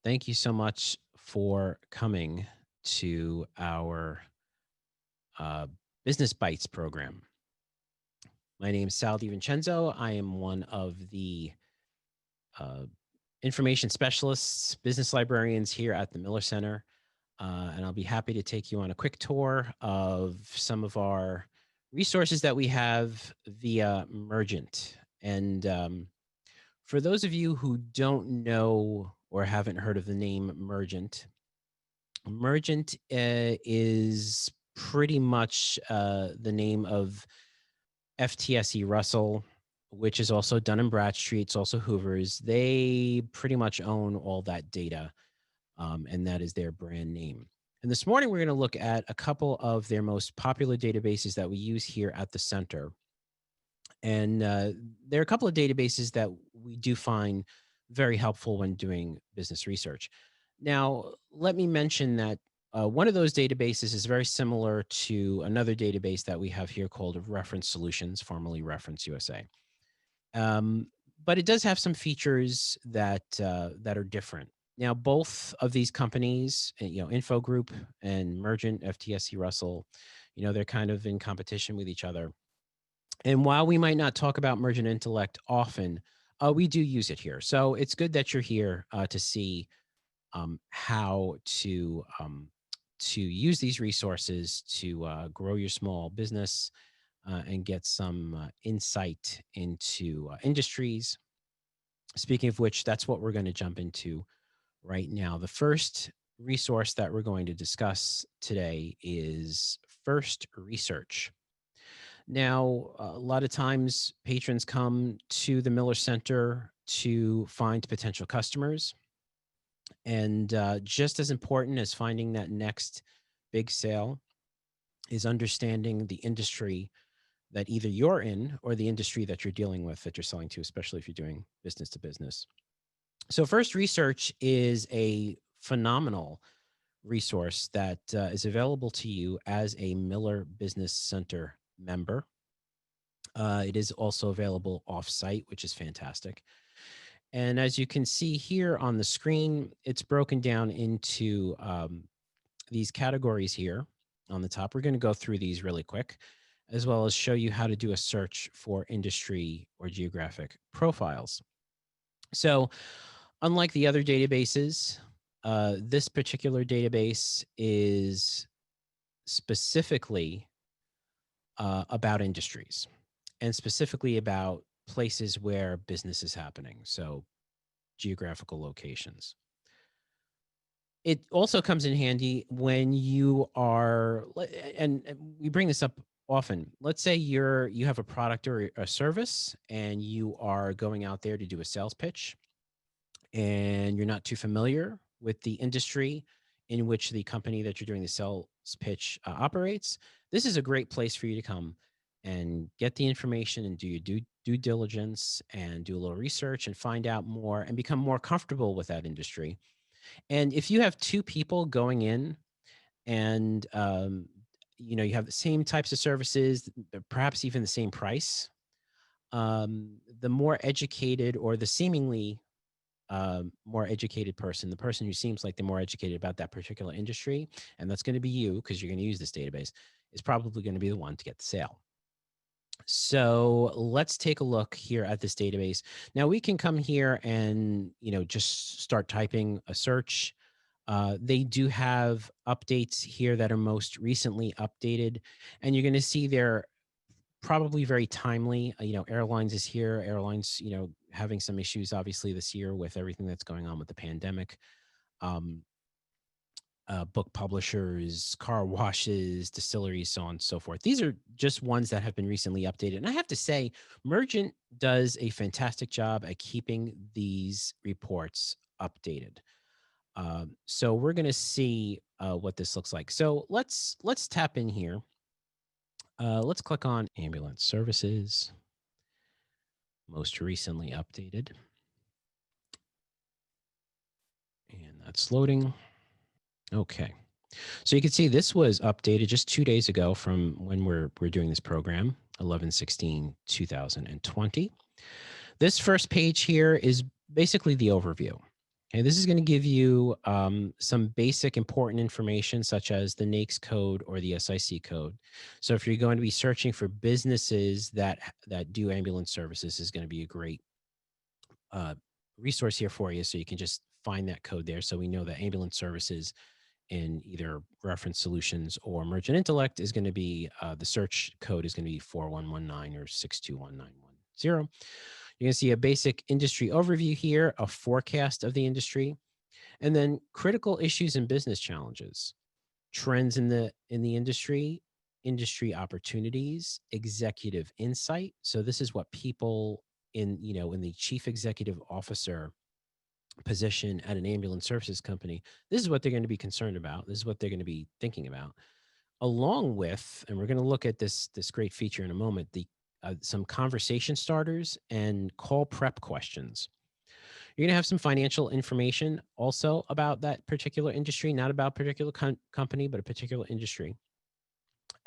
Thank you so much for coming to our uh, Business Bites program. My name is Sal DiVincenzo. I am one of the uh, information specialists, business librarians here at the Miller Center. And I'll be happy to take you on a quick tour of some of our resources that we have via Mergent. And for those of you who don't know or haven't heard of the name Mergent, Mergent is pretty much the name of FTSE Russell, which is also Dun& Bradstreet. It's also Hoover's. They pretty much own all that data, and that is their brand name. And this morning, we're going to look at a couple of their most popular databases that we use here at the center. And there are a couple of databases that we do find very helpful when doing business research. Now, let me mention that one of those databases is very similar to another database that we have here called Reference Solutions, formerly Reference USA. But it does have some features that that are different. Now, both of these companies, Info Group and Mergent, FTSE Russell, they're kind of in competition with each other. And while we might not talk about Mergent Intellect often, we do use it here. So it's good that you're here to see how to use these resources to grow your small business and get some insight into industries. Speaking of which, that's what we're going to jump into right now. The first resource that we're going to discuss today is First Research. Now, a lot of times patrons come to the Miller Center to find potential customers. And just as important as finding that next big sale is understanding the industry that either you're in or the industry that you're dealing with, that you're selling to, especially if you're doing business to business. So First Research is a phenomenal resource that is available to you as a Miller Business Center member. It is also available off-site, which is fantastic. And as you can see here on the screen, it's broken down into these categories here on the top. We're going to go through these really quick, as well as show you how to do a search for industry or geographic profiles. So unlike the other databases, this particular database is specifically about industries and specifically about places where business is happening. So geographical locations. It also comes in handy when you are, and we bring this up often. Let's say you have a product or a service and you are going out there to do a sales pitch and you're not too familiar with the industry in which the company that you're doing the sales pitch operates. This is a great place for you to come and get the information and do your due diligence and do a little research and find out more and become more comfortable with that industry. And if you have two people going in and you have the same types of services, perhaps even the same price, the more educated or the seemingly more educated person, the person who seems like they're more educated about that particular industry, and that's going to be you because you're going to use this database, is probably going to be the one to get the sale. So let's take a look here at this database. Now we can come here and, just start typing a search. They do have updates here that are most recently updated, and you're going to see they're probably very timely. Airlines is here. Airlines, having some issues obviously this year with everything that's going on with the pandemic. Book publishers, car washes, distilleries, so on and so forth. These are just ones that have been recently updated. And I have to say, Mergent does a fantastic job at keeping these reports updated. So we're going to see what this looks like. So let's tap in here. Let's click on ambulance services, most recently updated. And that's loading. Okay. So you can see this was updated just 2 days ago from when we're doing this program, 11/16/2020. This first page here is basically the overview. Okay, this is going to give you some basic important information such as the NAICS code or the SIC code. So if you're going to be searching for businesses that do ambulance services, is going to be a great uh, resource here for you. So you can just find that code there. So we know that ambulance services in either reference solutions or merchant intellect is going to be the search code is going to be 4119 or 621910. You're going to see a basic industry overview here, a forecast of the industry, and then critical issues and business challenges, trends in the industry opportunities, executive insight. So this is what people in the chief executive officer position at an ambulance services company, this is what they're going to be concerned about. This is what they're going to be thinking about, along with, and we're going to look at this great feature in a moment, the some conversation starters and call prep questions. You're going to have some financial information also about that particular industry, not about a particular company, but a particular industry,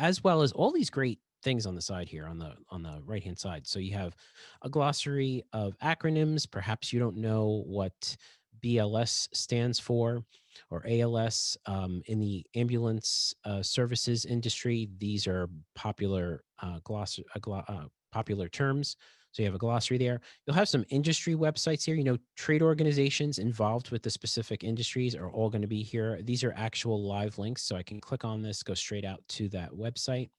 as well as all these great things on the side here on the right hand side. So you have a glossary of acronyms. Perhaps you don't know what BLS stands for or ALS in the ambulance services industry. These are popular popular terms. So you have a glossary there. You'll have some industry websites here. Trade organizations involved with the specific industries are all going to be here. These are actual live links. So I can click on this, go straight out to that website.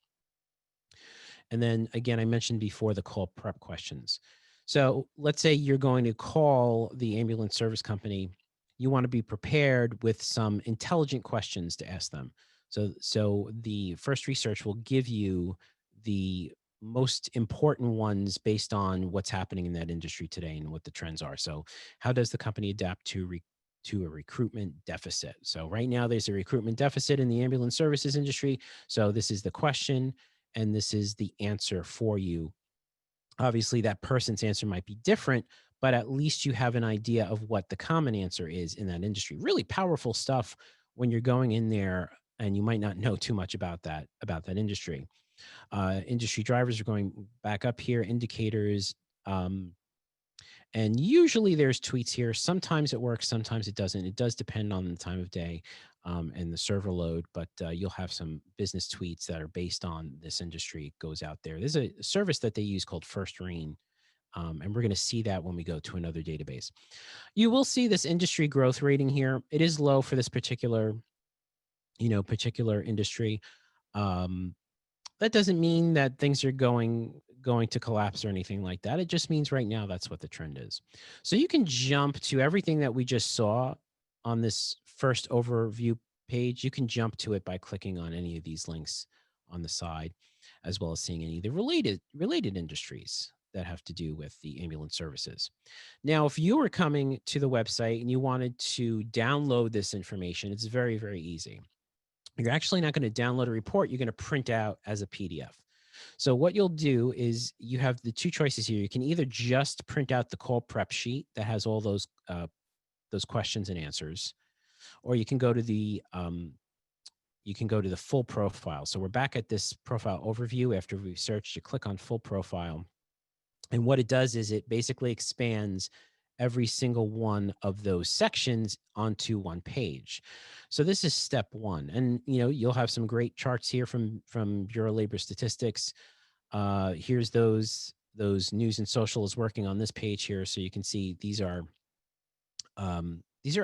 And then again, I mentioned before the call prep questions. So let's say you're going to call the ambulance service company. You want to be prepared with some intelligent questions to ask them. So the first research will give you the most important ones based on what's happening in that industry today and what the trends are. So how does the company adapt to a recruitment deficit? So right now there's a recruitment deficit in the ambulance services industry. So this is the question and this is the answer for you. Obviously, that person's answer might be different, but at least you have an idea of what the common answer is in that industry. Really powerful stuff when you're going in there and you might not know too much about that industry. Industry drivers are going back up here, indicators. And usually there's tweets here. Sometimes it works, sometimes it doesn't. It does depend on the time of day and the server load, but you'll have some business tweets that are based on this industry goes out there. There's a service that they use called First Ring, and we're going to see that when we go to another database. You will see this industry growth rating here. It is low for this particular industry. Um, that doesn't mean that things are going to collapse or anything like that. It just means right now that's what the trend is. So you can jump to everything that we just saw on this first overview page. You can jump to it by clicking on any of these links on the side, as well as seeing any of the related industries that have to do with the ambulance services. Now, if you were coming to the website and you wanted to download this information, it's very, very easy. You're actually not going to download a report. You're going to print out as a PDF. So what you'll do is you have the two choices here. You can either just print out the call prep sheet that has all those questions and answers, or you can go to the full profile. So we're back at this profile overview after we searched. You click on full profile, and what it does is it basically expands every single one of those sections onto one page. So this is step one. And you'll have some great charts here from Bureau of Labor Statistics. Here's those news and social is working on this page here. So you can see these are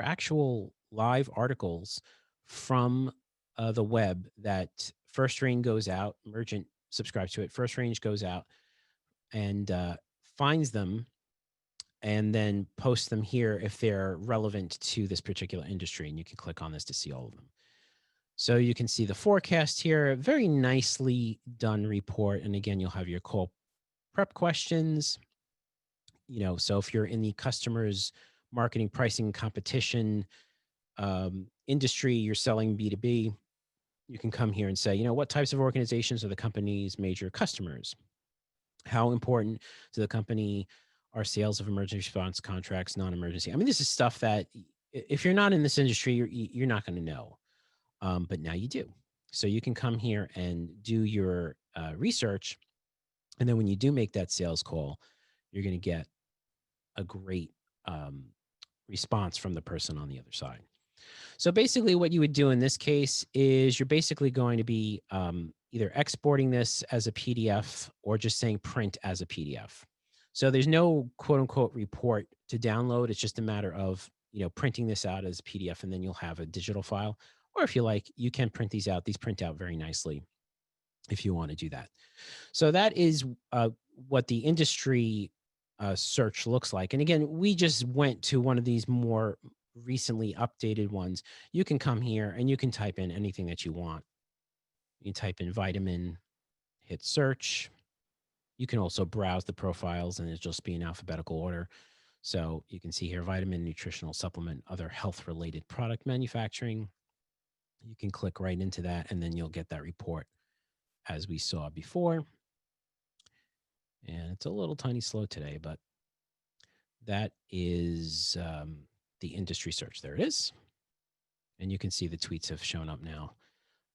actual live articles from the web that First Range goes out, Mergent subscribes to it. First Range goes out and finds them and then post them here if they're relevant to this particular industry. And you can click on this to see all of them. So you can see the forecast here, very nicely done report. And again, you'll have your call prep questions. So if you're in the customers marketing, pricing, competition industry, you're selling B2B, you can come here and say, what types of organizations are the company's major customers? How important to the company are sales of emergency response contracts, non-emergency? I mean, this is stuff that if you're not in this industry, you're not going to know. But now you do. So you can come here and do your research. And then when you do make that sales call, you're going to get a great response from the person on the other side. So basically, what you would do in this case is you're basically going to be either exporting this as a PDF or just saying print as a PDF. So there's no quote unquote report to download. It's just a matter of printing this out as a PDF, and then you'll have a digital file. Or if you like, you can print these out. These print out very nicely if you want to do that. So that is what the industry search looks like. And again, we just went to one of these more recently updated ones. You can come here and you can type in anything that you want. You type in vitamin, hit search. You can also browse the profiles and it'll just be in alphabetical order. So you can see here vitamin, nutritional supplement, other health related product manufacturing. You can click right into that and then you'll get that report as we saw before. And it's a little tiny slow today, but that is the industry search. There it is. And you can see the tweets have shown up now.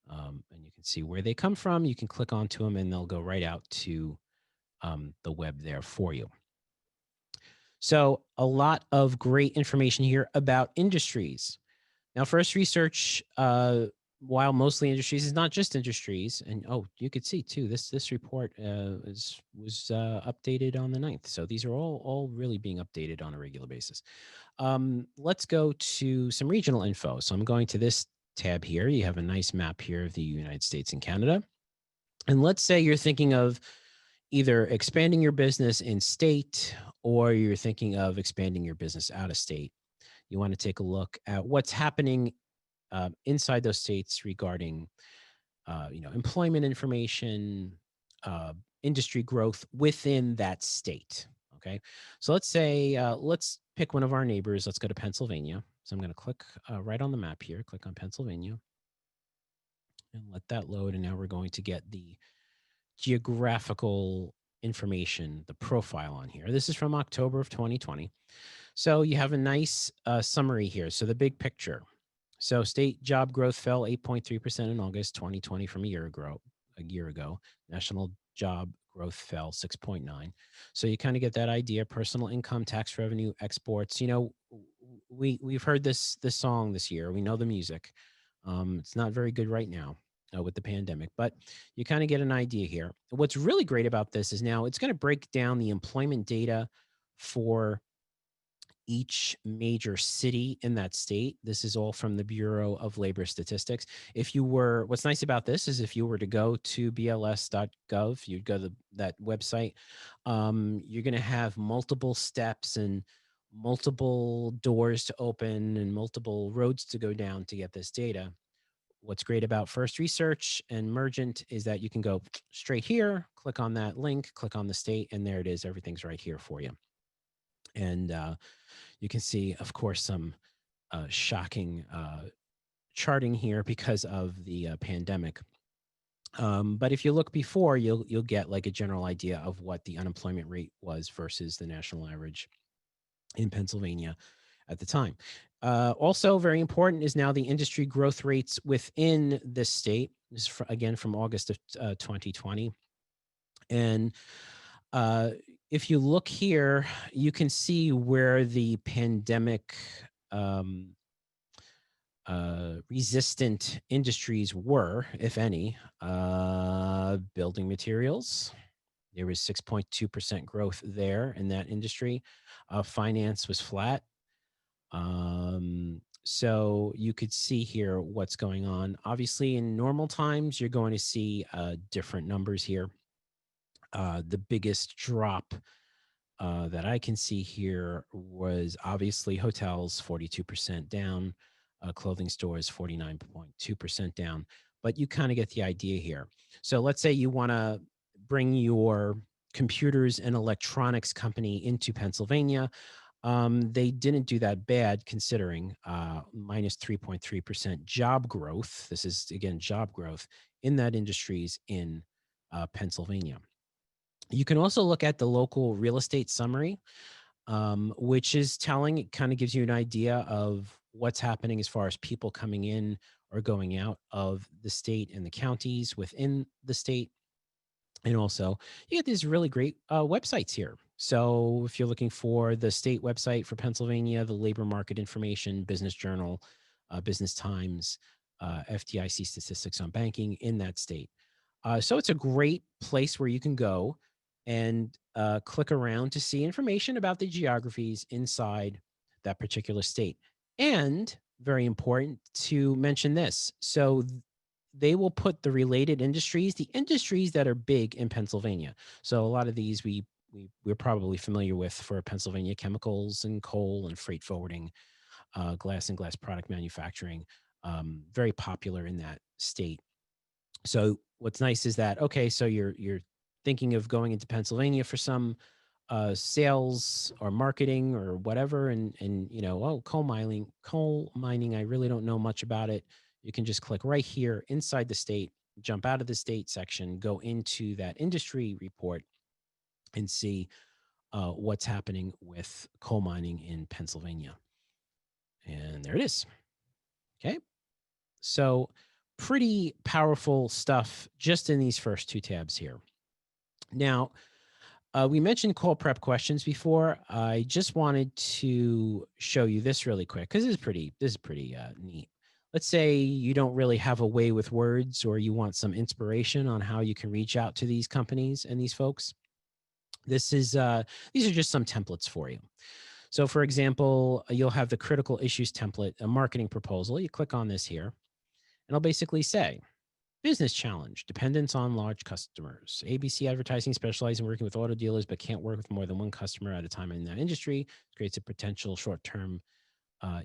And you can see where they come from. You can click onto them and they'll go right out to the web there for you. So a lot of great information here about industries. Now, First Research, while mostly industries, is not just industries. And you could see too, this report was updated on the 9th. So these are all really being updated on a regular basis. Let's go to some regional info. So I'm going to this tab here. You have a nice map here of the United States and Canada. And let's say you're thinking of either expanding your business in state or you're thinking of expanding your business out of state. You want to take a look at what's happening inside those states regarding, employment information, industry growth within that state. Okay, so let's say let's pick one of our neighbors. Let's go to Pennsylvania. So I'm going to click right on the map here. Click on Pennsylvania, and let that load. And now we're going to get the geographical information, the profile on here. This is from October of 2020. So you have a nice summary here. So the big picture. So state job growth fell 8.3% in August 2020 from a year ago. National job growth fell 6.9. So you kind of get that idea. Personal income, tax revenue, exports. We've heard this song this year. We know the music. It's not very good right now with the pandemic, but you kind of get an idea here. What's really great about this is now it's going to break down the employment data for each major city in that state. This is all from the Bureau of Labor Statistics. What's nice about this is if you were to go to bls.gov, you'd go to that website, you're going to have multiple steps and multiple doors to open and multiple roads to go down to get this data. What's great about First Research and Mergent is that you can go straight here, click on that link, click on the state, and there it is. Everything's right here for you. And you can see, of course, some shocking charting here because of the pandemic. But if you look before, you'll get like a general idea of what the unemployment rate was versus the national average in Pennsylvania at the time. Also very important is now the industry growth rates within this state. This is again from August of 2020. And if you look here, you can see where the pandemic resistant industries were, if any. Building materials, there was 6.2% growth there in that industry. Finance was flat. So you could see here what's going on. Obviously, in normal times, you're going to see different numbers here. The biggest drop that I can see here was obviously hotels, 42% down, clothing stores, 49.2% down. But you kind of get the idea here. So let's say you want to bring your computers and electronics company into Pennsylvania. They didn't do that bad considering minus 3.3% job growth. This is, again, job growth in that industries in Pennsylvania. You can also look at the local real estate summary, which is telling. It kind of gives you an idea of what's happening as far as people coming in or going out of the state and the counties within the state. And also, you get these really great websites here. So if you're looking for the state website for Pennsylvania, the labor market information, Business Journal, Business Times, FDIC statistics on banking in that state. So it's a great place where you can go and click around to see information about the geographies inside that particular state. And very important to mention this. So they will put the related industries, the industries that are big in Pennsylvania. So a lot of these we're probably familiar with for Pennsylvania: chemicals and coal and freight forwarding, glass and glass product manufacturing, very popular in that state. So what's nice is that, okay, so you're thinking of going into Pennsylvania for some sales or marketing or whatever, and oh, coal mining, I really don't know much about it. You can just click right here inside the state, jump out of the state section, go into that industry report, and see what's happening with coal mining in Pennsylvania. And there it is. Okay. So pretty powerful stuff just in these first two tabs here. Now, we mentioned call prep questions before. I just wanted to show you this really quick because this is pretty neat. Let's say you don't really have a way with words, or you want some inspiration on how you can reach out to these companies and these folks. These are just some templates for you. So, for example, you'll have the critical issues template, a marketing proposal. You click on this here, and it'll basically say, business challenge, dependence on large customers. ABC Advertising specializes in working with auto dealers, but can't work with more than one customer at a time in that industry. Creates a potential short-term,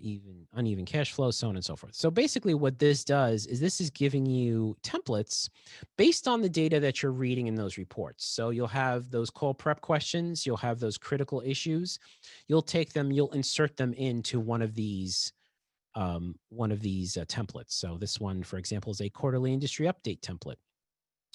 even uneven cash flow, so on and so forth. So basically what this does is this is giving you templates based on the data that you're reading in those reports. So you'll have those call prep questions, you'll have those critical issues. You'll take them, you'll insert them into one of these templates. So this one, for example, is a quarterly industry update template,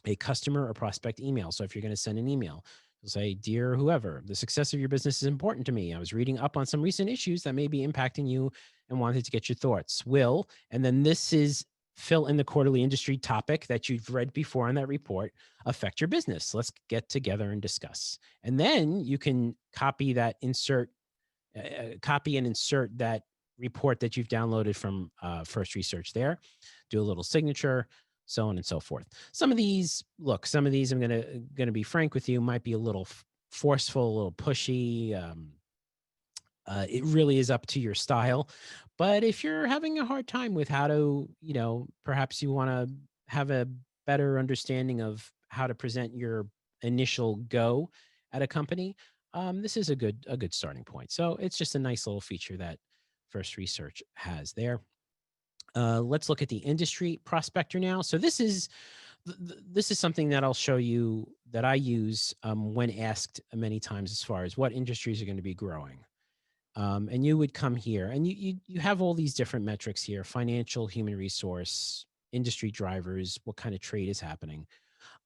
a customer or prospect email. So if you're going to send an email, you'll say, dear whoever, the success of your business is important to me. I was reading up on some recent issues that may be impacting you and wanted to get your thoughts. Will, and then this is fill in the quarterly industry topic that you've read before in that report, affect your business. Let's get together and discuss. And then you can copy and insert that report that you've downloaded from First Research there, do a little signature, so on and so forth. Some of these, I'm gonna be frank with you, might be a little forceful, a little pushy. It really is up to your style. But if you're having a hard time with how to, perhaps you want to have a better understanding of how to present your initial go at a company, this is a good starting point. So it's just a nice little feature that First Research has there. Let's look at the industry prospector now. So this is something that I'll show you that I use when asked many times as far as what industries are going to be growing. And you would come here and you have all these different metrics here: financial, human resource, industry drivers, what kind of trade is happening.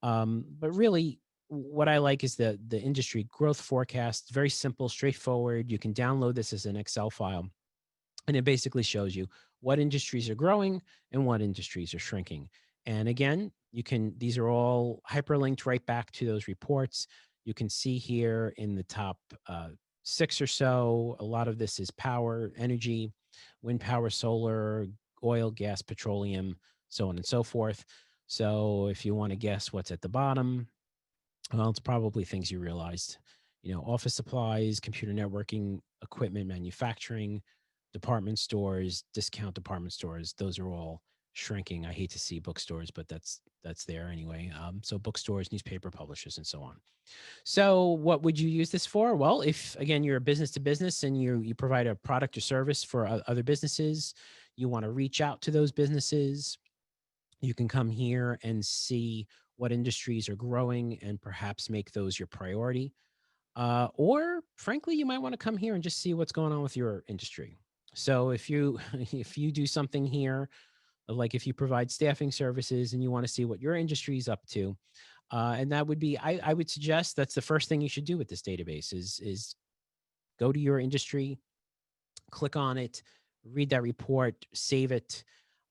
But really what I like is the industry growth forecast. Very simple, straightforward. You can download this as an Excel file, and it basically shows you what industries are growing and what industries are shrinking. And again, these are all hyperlinked right back to those reports. You can see here in the top 6 or so, a lot of this is power, energy, wind power, solar, oil, gas, petroleum, so on and so forth. So if you want to guess what's at the bottom, well, it's probably things you realized. Office supplies, computer networking, equipment manufacturing, department stores, discount department stores. Those are all shrinking. I hate to see bookstores, but that's there anyway. So bookstores, newspaper publishers, and so on. So what would you use this for? Well, if again you're a business to business and you provide a product or service for other businesses, you want to reach out to those businesses, you can come here and see what industries are growing and perhaps make those your priority. Or frankly, you might want to come here and just see what's going on with your industry. So if you if you do something here, like if you provide staffing services and you want to see what your industry is up to, and that would be, I would suggest that's the first thing you should do with this database is go to your industry, click on it, read that report, save it,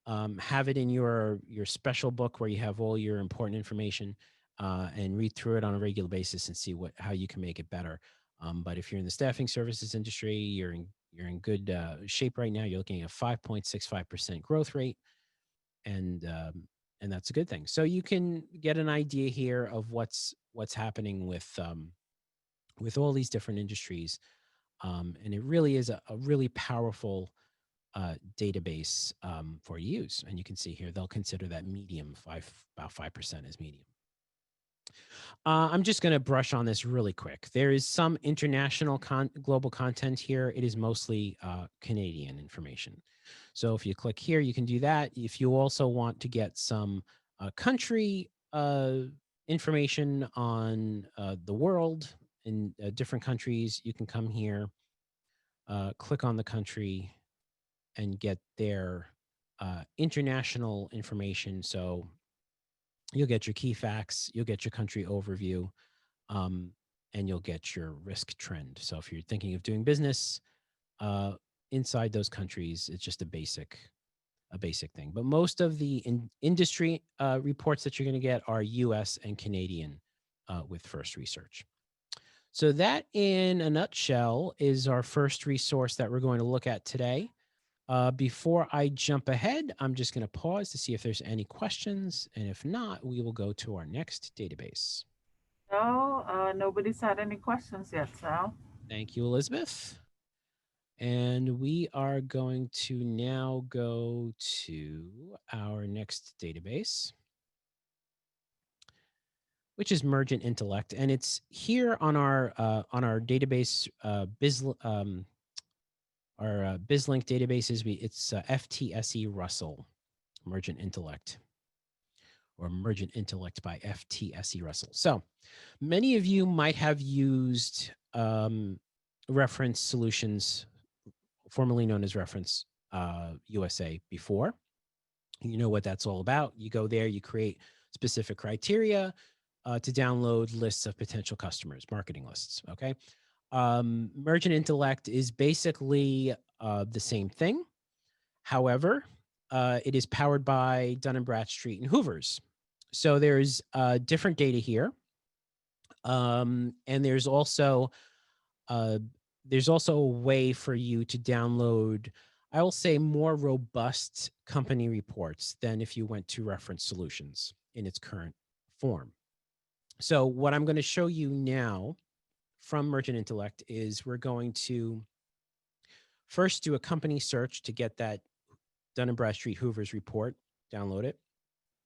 have it in your special book where you have all your important information, and read through it on a regular basis and see how you can make it better. But if you're in the staffing services industry, you're in good shape right now. You're looking at 5.65% growth rate, and and that's a good thing. So you can get an idea here of what's happening with all these different industries, and it really is a really powerful database for use. And you can see here they'll consider that medium, about 5% as medium. I'm just going to brush on this really quick. There is some international global content here. It is mostly Canadian information. So if you click here, you can do that. If you also want to get some country information on the world in different countries, you can come here, click on the country, and get their international information. So you'll get your key facts, you'll get your country overview, and you'll get your risk trend. So if you're thinking of doing business inside those countries, it's just a basic thing. But most of the industry reports that you're going to get are U.S. and Canadian with First Research. So that, in a nutshell, is our first resource that we're going to look at today. Before I jump ahead, I'm just going to pause to see if there's any questions. And if not, we will go to our next database. No, nobody's had any questions yet, Sal. Thank you, Elizabeth. And we are going to now go to our next database, which is Mergent Intellect. And it's here on our database, our BizLink databases. It's FTSE Russell, Mergent Intellect, or Mergent Intellect by FTSE Russell. So many of you might have used Reference Solutions, formerly known as Reference USA, before. You know what that's all about. You go there, you create specific criteria to download lists of potential customers, marketing lists. Okay. Mergent Intellect is basically the same thing. However, it is powered by Dun & Bradstreet and Hoover's. So there's different data here. And there's also a way for you to download, I will say, more robust company reports than if you went to Reference Solutions in its current form. So what I'm going to show you now from Mergent Intellect is we're going to first do a company search to get that Dun & Bradstreet Hoover's report, download it.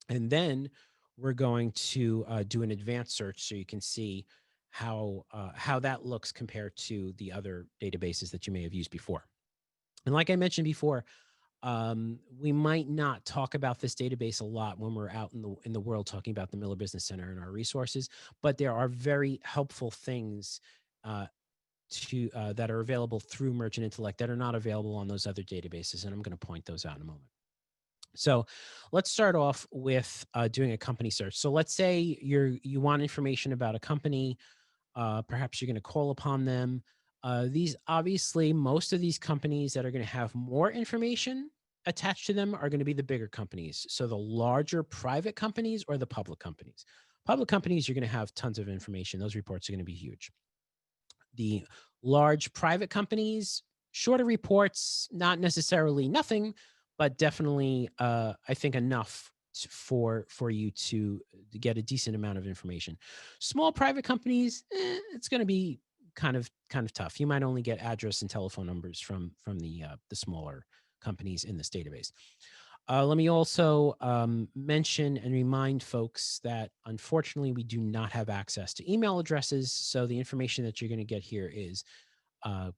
And then we're going to do an advanced search so you can see how that looks compared to the other databases that you may have used before. And like I mentioned before, we might not talk about this database a lot when we're out in the world talking about the Miller Business Center and our resources, but there are very helpful things that are available through Mergent Intellect that are not available on those other databases, and I'm going to point those out in a moment. So let's start off with doing a company search. So let's say you want information about a company. Perhaps you're going to call upon them. Most of these companies that are going to have more information attached to them are going to be the bigger companies. So the larger private companies or the public companies. Public companies, you're going to have tons of information. Those reports are going to be huge. The large private companies, shorter reports, not necessarily nothing, but definitely, I think, enough for you to get a decent amount of information. Small private companies, it's going to be kind of tough. You might only get address and telephone numbers from the smaller companies in this database. Let me also mention and remind folks that unfortunately we do not have access to email addresses. So the information that you're going to get here is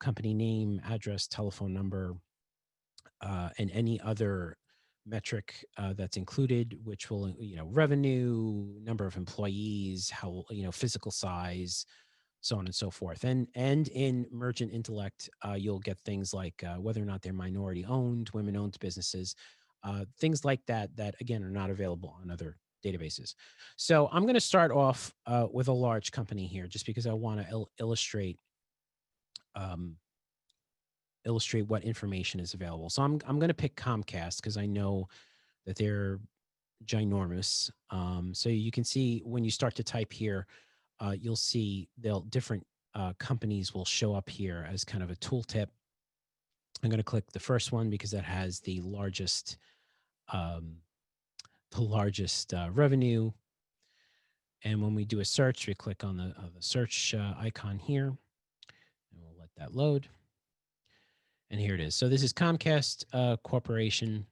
company name, address, telephone number, and any other metric that's included, which will, revenue, number of employees, how, physical size, so on and so forth. And in Mergent Intellect, you'll get things like whether or not they're minority owned, women owned businesses, things like that again are not available on other databases. So I'm going to start off with a large company here, just because I want to illustrate what information is available. So I'm going to pick Comcast because I know that they're ginormous. So you can see when you start to type here, you'll see they'll different companies will show up here as kind of a tooltip. I'm going to click the first one because that has the largest revenue. And when we do a search, we click on the search icon here, and we'll let that load. And here it is. So this is Comcast Corporation,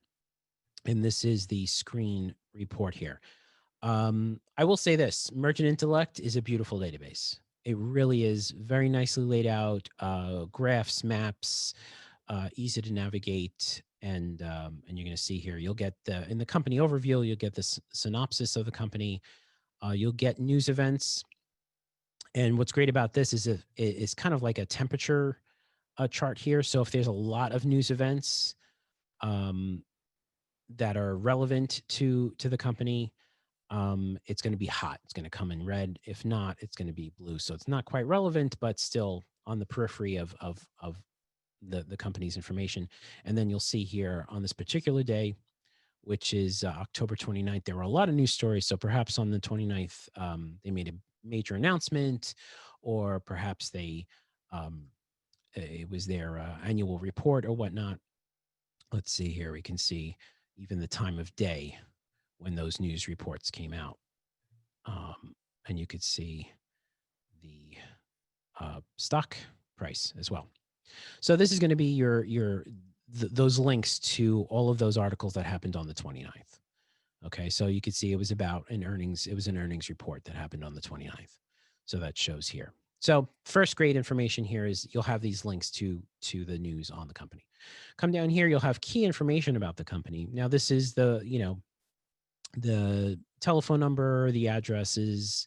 and this is the screen report here. I will say this: Mergent Intellect is a beautiful database. It really is very nicely laid out, graphs, maps, easy to navigate. And you're going to see here, you'll get in the company overview, you'll get this synopsis of the company. You'll get news events. And what's great about this is it's kind of like a temperature chart here. So if there's a lot of news events that are relevant to the company, it's going to be hot. It's going to come in red. If not, it's going to be blue. So it's not quite relevant, but still on the periphery of the company's information. And then you'll see here on this particular day, which is October 29th, there were a lot of news stories. So perhaps on the 29th, they made a major announcement, or perhaps they it was their annual report or whatnot. Let's see here. We can see even the time of day when those news reports came out. And you could see the stock price as well. So this is going to be those links to all of those articles that happened on the 29th. Okay, so you could see it was about an earnings. It was an earnings report that happened on the 29th. So that shows here. So first great information here is you'll have these links to the news on the company. Come down here, you'll have key information about the company. Now this is the telephone number, the addresses,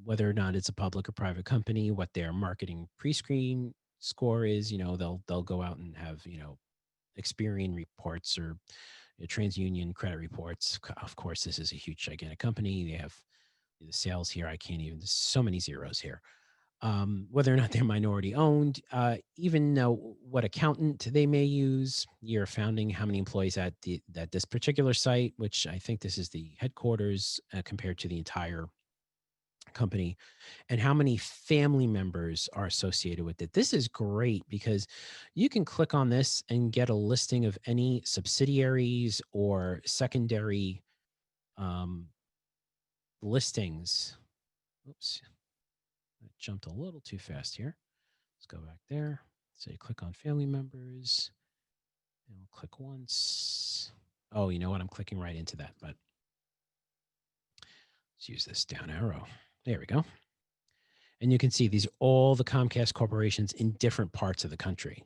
whether or not it's a public or private company, what their marketing pre-screen score is. They'll go out and have Experian reports or TransUnion credit reports. Of course, this is a huge, gigantic company. They have the sales here. I can't even. There's so many zeros here. Whether or not they're minority owned, even what accountant they may use, year of founding, how many employees at this particular site, which I think this is the headquarters compared to the entire company, and how many family members are associated with it. This is great because you can click on this and get a listing of any subsidiaries or secondary listings. Oops, I jumped a little too fast here. Let's go back there. So you click on family members, and we'll click once. Oh, you know what? I'm clicking right into that, but let's use this down arrow. There we go. And you can see these are all the Comcast corporations in different parts of the country.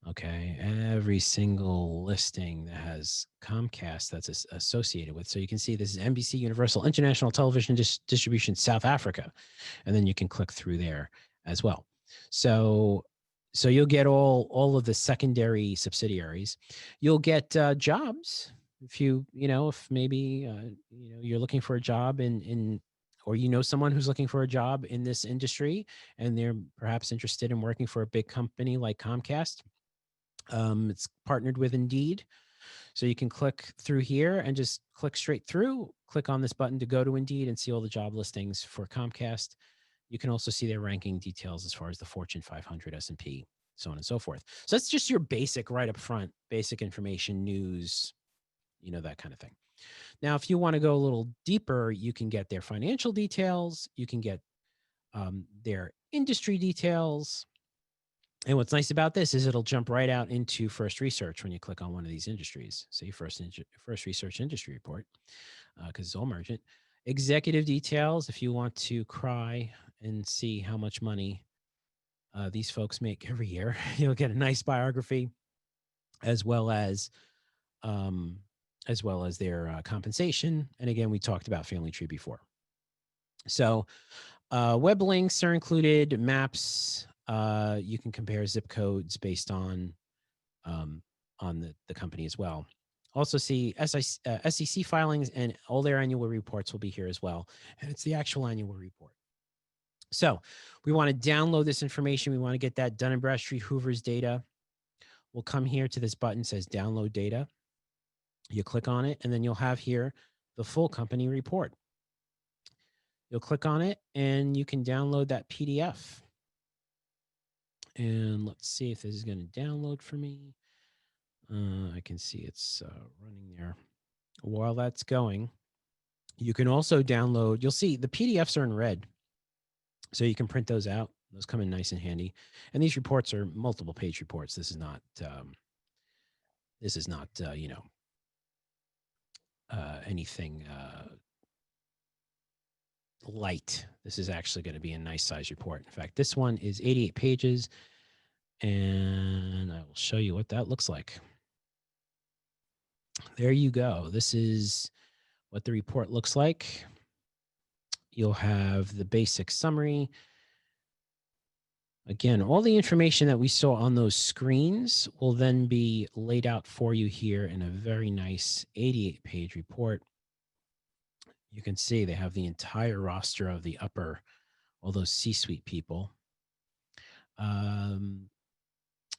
Okay, every single listing that has Comcast that's associated with. So you can see this is NBC Universal International Television Distribution South Africa, and then you can click through there as well. So you'll get all of the secondary subsidiaries. You'll get jobs if if maybe you're looking for a job in or someone who's looking for a job in this industry and they're perhaps interested in working for a big company like Comcast. It's partnered with Indeed. So you can click through here and just click straight through, click on this button to go to Indeed and see all the job listings for Comcast. You can also see their ranking details as far as the Fortune 500, S&P, so on and so forth. So that's just your basic right up front, basic information, news, that kind of thing. Now, if you want to go a little deeper, you can get their financial details. You can get their industry details. And what's nice about this is it'll jump right out into First Research when you click on one of these industries. Say First Research Industry Report, because it's all Mergent. Executive details, if you want to cry and see how much money these folks make every year, you'll get a nice biography, as well as their compensation. And again, we talked about Family Tree before. So web links are included, maps. You can compare zip codes based on the company as well. Also see SEC filings, and all their annual reports will be here as well. And it's the actual annual report. So we want to download this information. We want to get that Dun & Bradstreet Hoover's data. We'll come here to this button that says download data. You click on it, and then you'll have here the full company report. You'll click on it and you can download that PDF. And let's see if this is going to download for me. I can see it's running there. While that's going, you can also download, you'll see the PDFs are in red. So you can print those out. Those come in nice and handy. And these reports are multiple page reports. This is not, anything light. This is actually going to be a nice size report. In fact, this one is 88 pages, and I will show you what that looks like. There you go. This is what the report looks like. You'll have the basic summary. Again, all the information that we saw on those screens will then be laid out for you here in a very nice 88-page report. You can see they have the entire roster of the upper, all those C-suite people. Now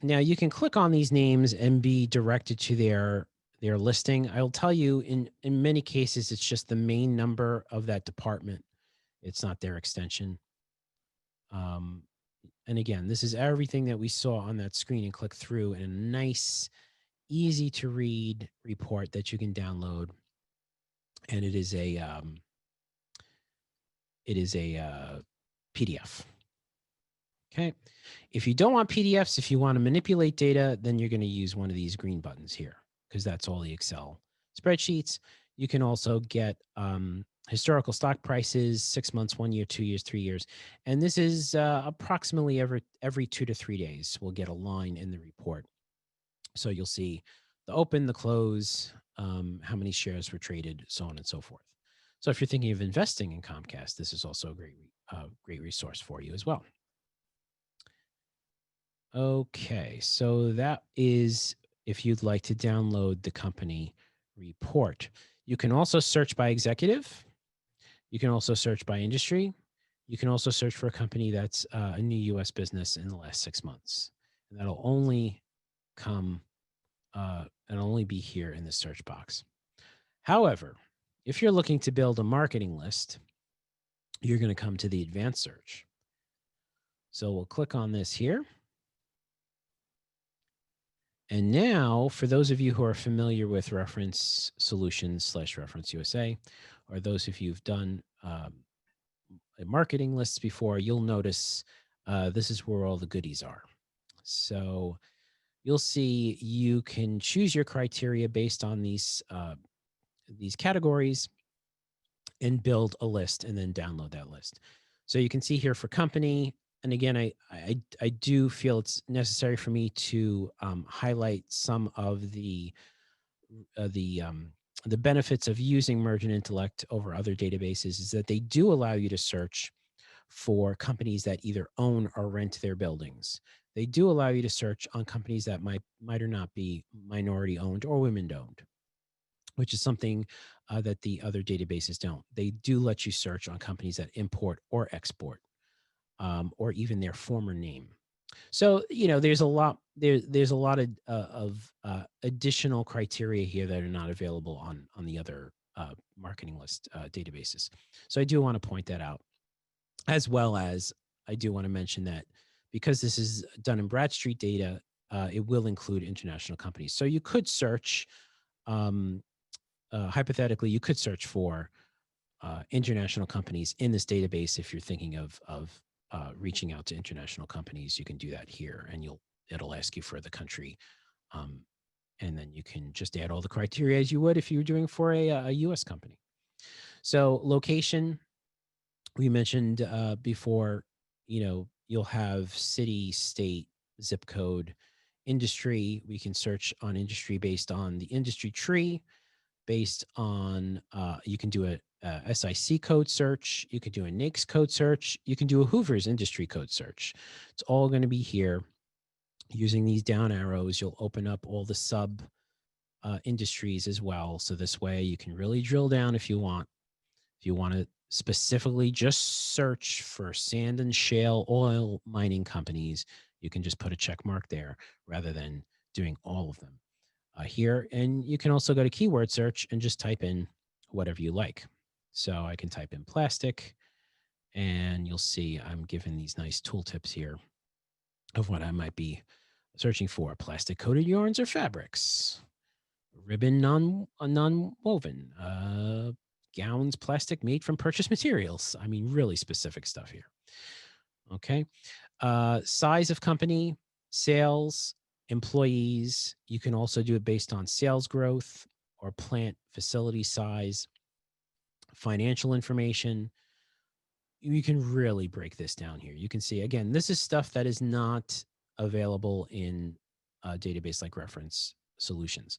you can click on these names and be directed to their listing. I'll tell you, in many cases, it's just the main number of that department. It's not their extension. And again, this is everything that we saw on that screen and click through in a nice, easy to read report that you can download. And it is a PDF. Okay. If you don't want PDFs, if you want to manipulate data, then you're going to use one of these green buttons here, because that's all the Excel spreadsheets. You can also get historical stock prices, 6 months, 1 year, 2 years, 3 years. And this is approximately every 2 to 3 days, we'll get a line in the report. So you'll see the open, the close, how many shares were traded, so on and so forth. So if you're thinking of investing in Comcast, this is also a great resource for you as well. Okay, so that is if you'd like to download the company report. You can also search by executive. You can also search by industry. You can also search for a company that's a new U.S. business in the last 6 months. And that'll only come, and only be here in the search box. However, if you're looking to build a marketing list, you're going to come to the advanced search. So we'll click on this here. And now, for those of you who are familiar with Reference Solutions / Reference USA, or those of you who've done marketing lists before, you'll notice this is where all the goodies are. So you'll see you can choose your criteria based on these categories and build a list and then download that list. So you can see here for company. And again, I do feel it's necessary for me to highlight some of the benefits of using Mergent Intellect over other databases is that they do allow you to search for companies that either own or rent their buildings. They do allow you to search on companies that might or not be minority owned or women owned, which is something that the other databases don't. They do let you search on companies that import or export, or even their former name. So there's a lot of additional criteria here that are not available on the other marketing list databases. So I do want to point that out, as well as I do want to mention that because this is done in Bradstreet data, it will include international companies. So you could search, hypothetically, you could search for international companies in this database. If you're thinking of reaching out to international companies, you can do that here, and it'll ask you for the country, and then you can just add all the criteria as you would if you were doing for a U.S. company. So location, we mentioned before, you'll have city, state, zip code. Industry, we can search on industry based on the industry tree, based on, you can do a SIC code search, you could do a NAICS code search, you can do a Hoover's industry code search. It's all going to be here. Using these down arrows, you'll open up all the sub industries as well. So this way you can really drill down if you want. If you want to specifically just search for sand and shale oil mining companies, you can just put a check mark there rather than doing all of them here. And you can also go to keyword search and just type in whatever you like. So I can type in plastic, And you'll see I'm given these nice tooltips here of what I might be searching for: plastic coated yarns or fabrics, ribbon non-woven, gowns, plastic made from purchased materials. I mean, really specific stuff here. Okay. Size of company, sales, employees. You can also do it based on sales growth or plant facility size, financial information. You can really break this down here. You can see, again, this is stuff that is not available in a database like Reference Solutions.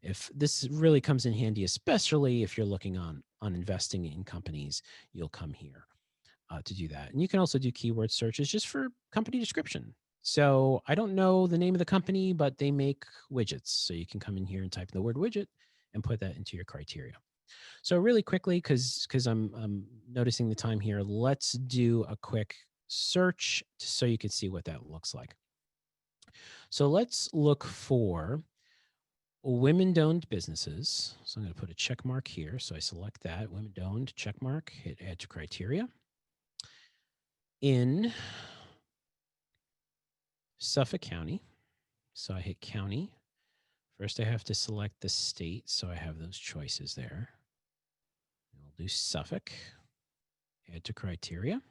If this really comes in handy, especially if you're looking on investing in companies, you'll come here to do that. And you can also do keyword searches just for company description. So I don't know the name of the company, but they make widgets. So you can come in here and type the word widget and put that into your criteria. So really quickly, because I'm noticing the time here, let's do a quick search so you can see what that looks like. So let's look for women-owned businesses. So I'm going to put a check mark here. So I select that, women-owned, check mark, hit add to criteria. In Suffolk County, so I hit county. First, I have to select the state, so I have those choices there. We'll do Suffolk, add to criteria.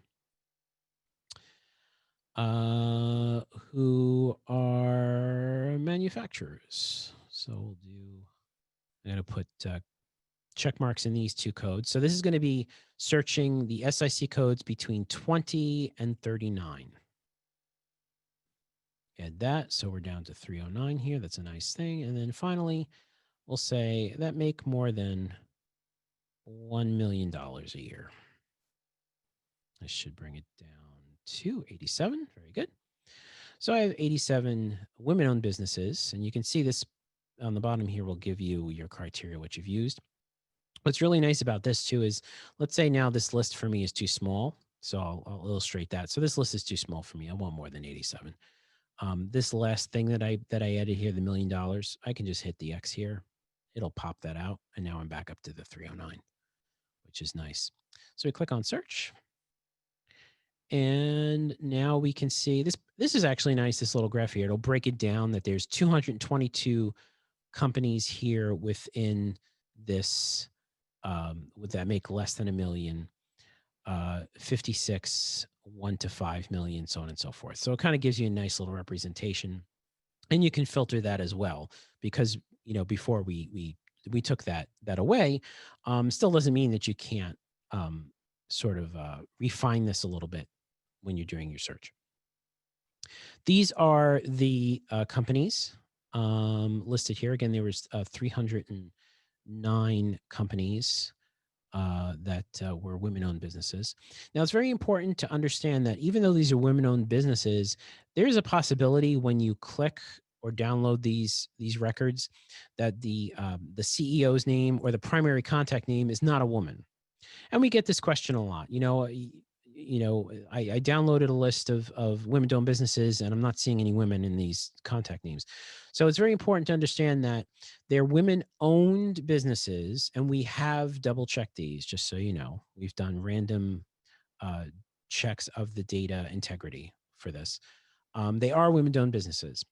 Who are manufacturers. So we'll do, I'm going to put check marks in these two codes. So this is going to be searching the SIC codes between 20 and 39. Add that. So we're down to 309 here. That's a nice thing. And then finally, we'll say that make more than $1 million a year. I should bring it down to 87. Very good. So I have 87 women-owned businesses, and you can see this on the bottom here will give you your criteria, what you've used. What's really nice about this too is, let's say now this list for me is too small. So I'll illustrate that. So this list is too small for me. I want more than 87. This last thing that I added here, the $1 million, I can just hit the X here. It'll pop that out. And now I'm back up to the 309, which is nice. So we click on search. And now we can see this. This is actually nice, this little graph here. It'll break it down that there's 222 companies here within this, would that make less than $1 million, 56, 1 to 5 million, so on and so forth. So it kind of gives you a nice little representation. And you can filter that as well, because, you know, before we took that away, still doesn't mean that you can't sort of refine this a little bit when you're doing your search. These are the companies listed here. Again, there was 309 companies that were women-owned businesses. Now, it's very important to understand that even though these are women-owned businesses, there's a possibility when you click or download these records that the CEO's name or the primary contact name is not a woman. And we get this question a lot. I downloaded a list of women-owned businesses, and I'm not seeing any women in these contact names. So it's very important to understand that they're women-owned businesses, and we have double-checked these, just so you know. We've done random checks of the data integrity for this. They are women-owned businesses.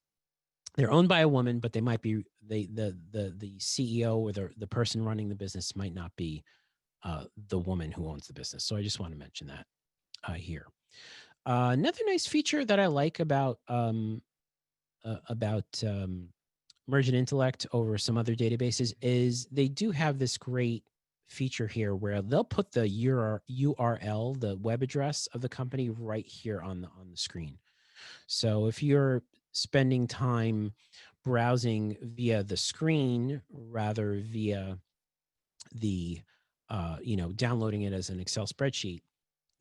They're owned by a woman, but they might be the CEO or the person running the business might not be the woman who owns the business. So I just want to mention that here. Another nice feature that I like about Mergent Intellect over some other databases is they do have this great feature here where they'll put the URL, the web address of the company, right here on the screen. So if you're spending time browsing via the screen rather via the downloading it as an Excel spreadsheet,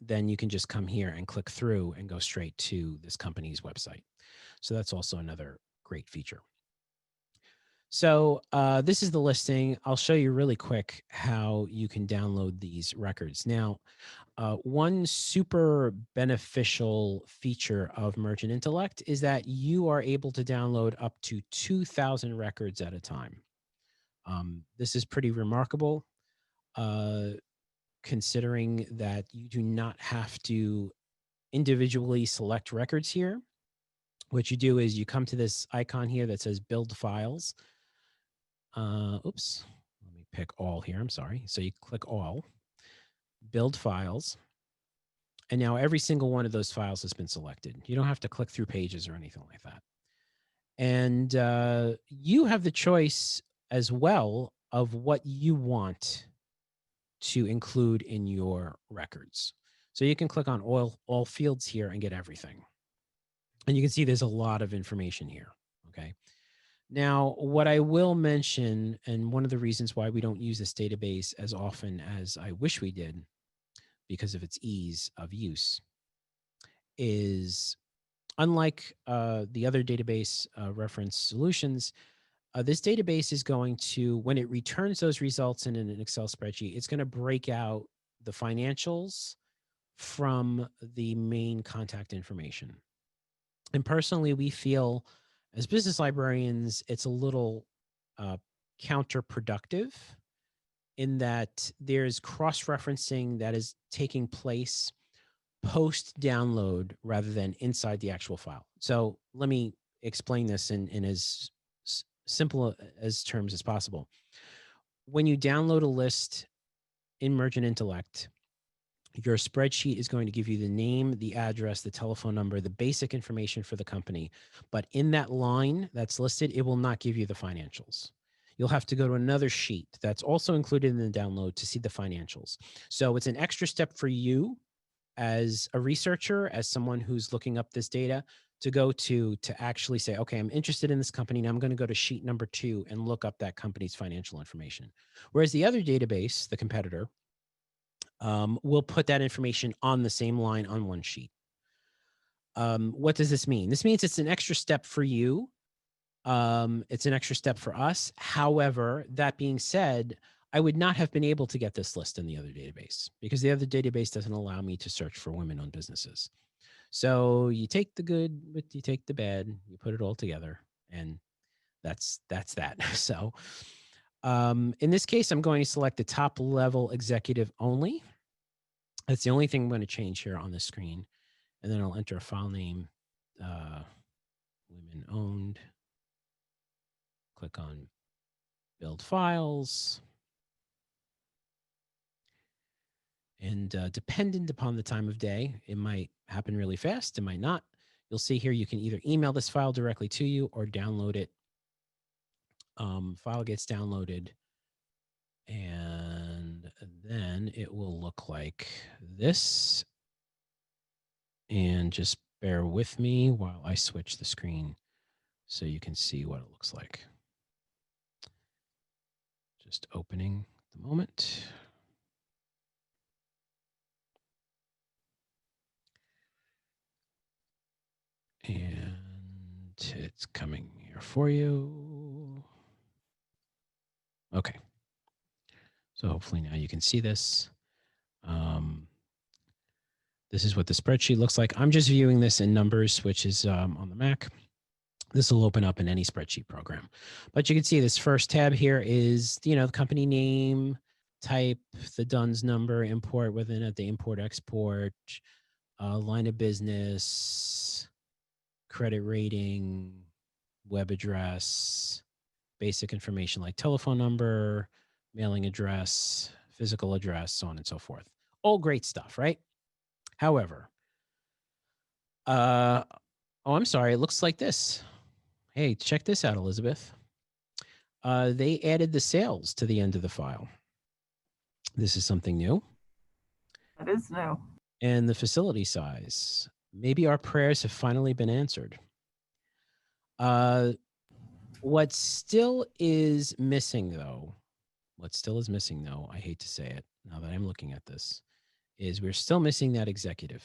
then you can just come here and click through and go straight to this company's website. So that's also another great feature. So this is the listing. I'll show you really quick how you can download these records. Now, one super beneficial feature of Mergent Intellect is that you are able to download up to 2,000 records at a time. This is pretty remarkable. considering that you do not have to individually select records here. What you do is you come to this icon here that says build files. Oops, let me pick all here. I'm sorry. So you click all, build files. And now every single one of those files has been selected. You don't have to click through pages or anything like that. And you have the choice as well of what you want to include in your records. So you can click on all fields here and get everything. And you can see there's a lot of information here. Okay. Now, what I will mention, and one of the reasons why we don't use this database as often as I wish we did, because of its ease of use, is unlike the other database reference solutions, this database is going to, when it returns those results in an Excel spreadsheet, it's going to break out the financials from the main contact information. And personally, we feel as business librarians, it's a little counterproductive in that there's cross-referencing that is taking place post-download rather than inside the actual file. So let me explain this in as simple as terms as possible. When you download a list in Mergent Intellect, your spreadsheet is going to give you the name, the address, the telephone number, the basic information for the company. But in that line that's listed, it will not give you the financials. You'll have to go to another sheet that's also included in the download to see the financials. So it's an extra step for you as a researcher, as someone who's looking up this data, to go to actually say, okay, I'm interested in this company. Now I'm going to go to sheet number 2 and look up that company's financial information. Whereas the other database, the competitor, will put that information on the same line on one sheet. What does this mean? This means it's an extra step for you. It's an extra step for us. However, that being said, I would not have been able to get this list in the other database because the other database doesn't allow me to search for women-owned businesses. So you take the good, you take the bad, you put it all together, and that's that. So in this case, I'm going to select the top level executive only. That's the only thing I'm going to change here on the screen. And then I'll enter a file name, women owned. Click on build files. And dependent upon the time of day, it might happen really fast, it might not. You'll see here you can either email this file directly to you or download it. File gets downloaded, and then it will look like this. And just bear with me while I switch the screen so you can see what it looks like. Just opening at the moment. And it's coming here for you. Okay. So hopefully now you can see this. This is what the spreadsheet looks like. I'm just viewing this in Numbers, which is on the Mac. This will open up in any spreadsheet program. But you can see this first tab here is, the company name, type, the DUNS number, import within it, the import export, line of business, credit rating, web address, basic information like telephone number, mailing address, physical address, so on and so forth. All great stuff, right? However, I'm sorry, it looks like this. Hey, check this out, Elizabeth. They added the sales to the end of the file. This is something new. That is new. And the facility size. Maybe our prayers have finally been answered. What still is missing, though, I hate to say it now that I'm looking at this, is we're still missing that executive.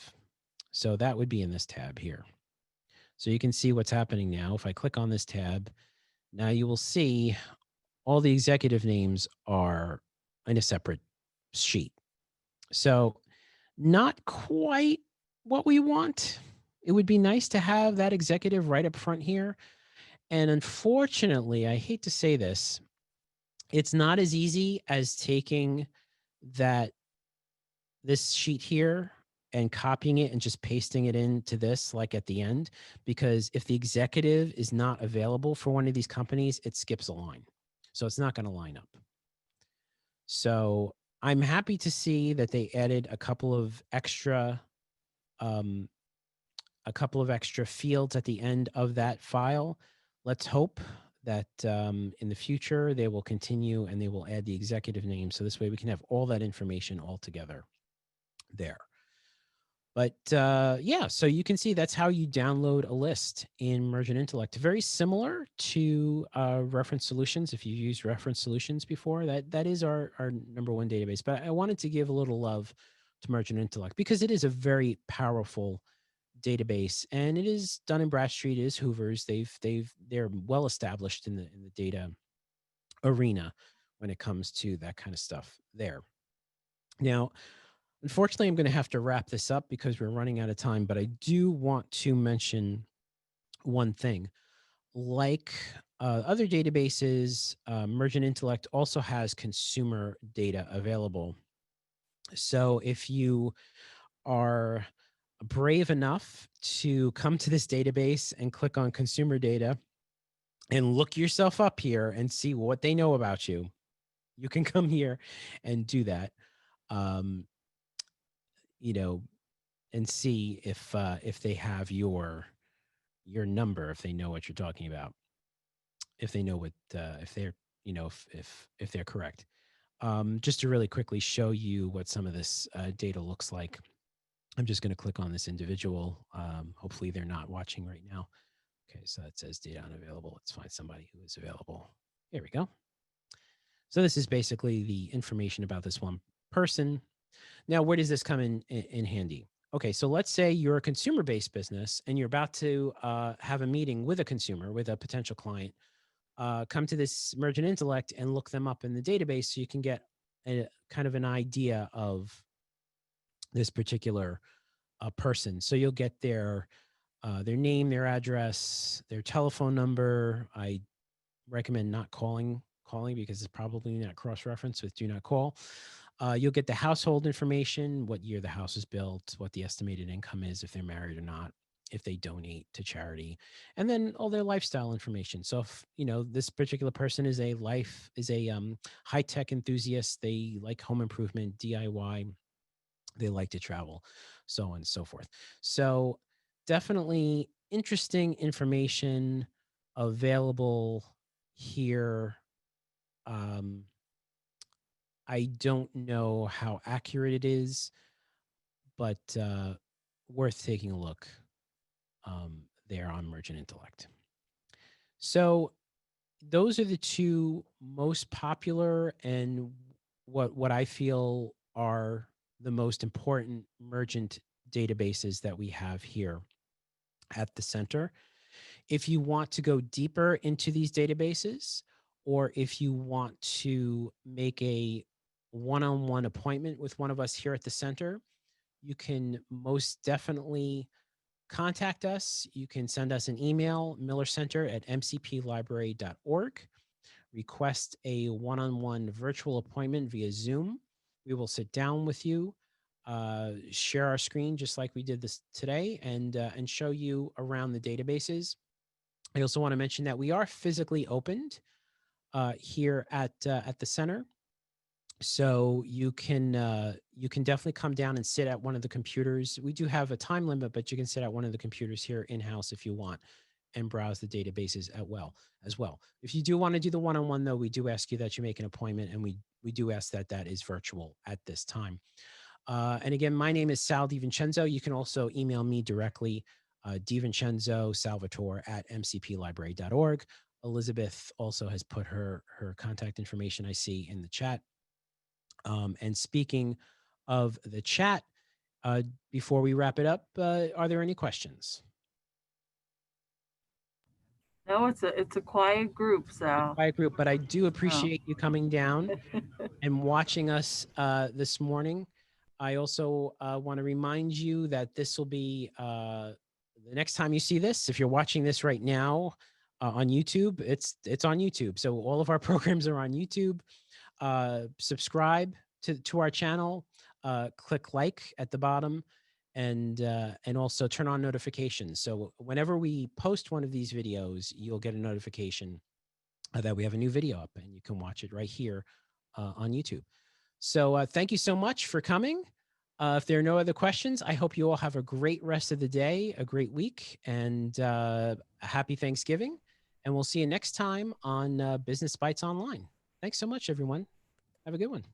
So that would be in this tab here. So you can see what's happening now. If I click on this tab, now you will see all the executive names are in a separate sheet. So not quite what we want. It would be nice to have that executive right up front here. And unfortunately, I hate to say this, it's not as easy as taking that this sheet here and copying it and just pasting it into this, like at the end, because if the executive is not available for one of these companies, it skips a line. So it's not going to line up. So I'm happy to see that they added um, a couple of extra fields at the end of that file. Let's hope that in the future they will continue and they will add the executive name. So this way we can have all that information all together there. But yeah, so you can see that's how you download a list in Mergent Intellect. Very similar to Reference Solutions. If you've used Reference Solutions before, that is our number one database. But I wanted to give a little love to Mergent Intellect because it is a very powerful database, and it is Dun and Bradstreet, it is Hoover's. They're well established in the data arena when it comes to that kind of stuff there. Now, unfortunately, I'm going to have to wrap this up because we're running out of time, but I do want to mention one thing. Like other databases, Mergent Intellect also has consumer data available. So if you are brave enough to come to this database and click on consumer data and look yourself up here and see what they know about you, you can come here and do that. Um, you know, and see if they have your number, if they know what you're talking about, if they know what if they're if they're correct. Just to really quickly show you what some of this data looks like, I'm just going to click on this individual. Hopefully they're not watching right now. Okay, so it says data unavailable. Let's find somebody who is available. Here we go. So this is basically the information about this one person. Now, where does this come in handy? Okay, so let's say you're a consumer-based business and you're about to have a meeting with a consumer, with a potential client. Come to this Mergent Intellect and look them up in the database so you can get a kind of an idea of this particular person. So you'll get their name, their address, their telephone number. I recommend not calling because it's probably not cross-referenced with do not call. You'll get the household information, what year the house was built, what the estimated income is, if they're married or not, if they donate to charity, and then all their lifestyle information. So if this particular person is a high-tech enthusiast, they like home improvement, DIY, they like to travel, so on and so forth. So definitely interesting information available here. I don't know how accurate it is, but worth taking a look there on Mergent Intellect. So those are the two most popular and what I feel are the most important Mergent databases that we have here at the center. If you want to go deeper into these databases, or if you want to make a one-on-one appointment with one of us here at the center, you can most definitely contact us. You can send us an email, millercenter@mcplibrary.org. Request a one-on-one virtual appointment via Zoom. We will sit down with you, share our screen just like we did this today, and show you around the databases. I also want to mention that we are physically opened here at the center, so you can definitely come down and sit at one of the computers. We do have a time limit, but you can sit at one of the computers here in house if you want, and browse the databases as well. If you do want to do the one-on-one, though, we do ask you that you make an appointment, and we do ask that is virtual at this time. And again, my name is Sal DiVincenzo. You can also email me directly, DiVincenzo Salvatore at mcplibrary.org. Elizabeth also has put her contact information I see in the chat. And speaking of the chat, before we wrap it up, are there any questions? No, it's a quiet group, A Sal. quiet group, but I do Oh. appreciate you coming down and watching us this morning. I also want to remind you that this will be the next time you see this. If you're watching this right now on YouTube, it's on YouTube. So all of our programs are on YouTube. Subscribe to our channel. click like at the bottom, and also turn on notifications. So whenever we post one of these videos, you'll get a notification that we have a new video up, and you can watch it right here on YouTube. So thank you so much for coming. If there are no other questions, I hope you all have a great rest of the day, a great week, and a happy Thanksgiving. And we'll see you next time on Business Bites Online. Thanks so much, everyone. Have a good one.